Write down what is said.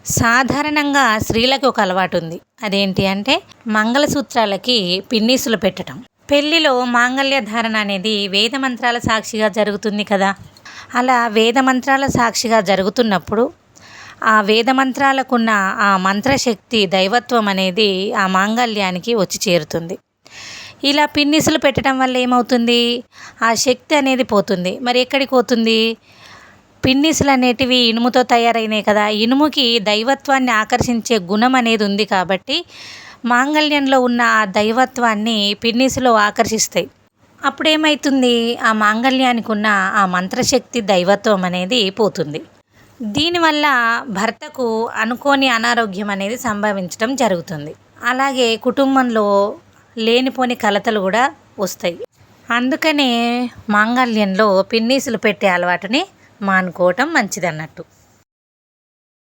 సాధారణంగా స్త్రీలకు ఒక అలవాటు ఉంది. అదేంటి అంటే మంగళసూత్రాలకి పిన్నీసులు పెట్టటం. పెళ్లిలో మాంగళ్య ధారణ అనేది వేద మంత్రాల సాక్షిగా జరుగుతుంది కదా. అలా వేద మంత్రాల సాక్షిగా జరుగుతున్నప్పుడు ఆ వేద మంత్రాలకున్న ఆ మంత్రశక్తి దైవత్వం అనేది ఆ మాంగళ్యానికి వచ్చి చేరుతుంది. ఇలా పిన్నిసులు పెట్టడం వల్ల ఏమవుతుంది, ఆ శక్తి అనేది పోతుంది. మరి ఎక్కడికి పోతుంది? పిన్నిసులు అనేటివి ఇనుముతో తయారైనవి కదా. ఇనుముకి దైవత్వాన్ని ఆకర్షించే గుణం అనేది ఉంది కాబట్టి మాంగళ్యంలో ఉన్న ఆ దైవత్వాన్ని పిన్నిసులు ఆకర్షిస్తాయి. అప్పుడేమవుతుంది, ఆ మాంగళ్యానికి ఉన్న ఆ మంత్రశక్తి దైవత్వం అనేది పోతుంది. దీనివల్ల భర్తకు అనుకోని అనారోగ్యం అనేది సంభవించడం జరుగుతుంది. అలాగే కుటుంబంలో లేనిపోని కలతలు కూడా వస్తాయి. అందుకనే మాంగళ్యంలో పిన్నీసులు పెట్టే అలవాటుని మానుకోవటం మంచిదన్నట్టు.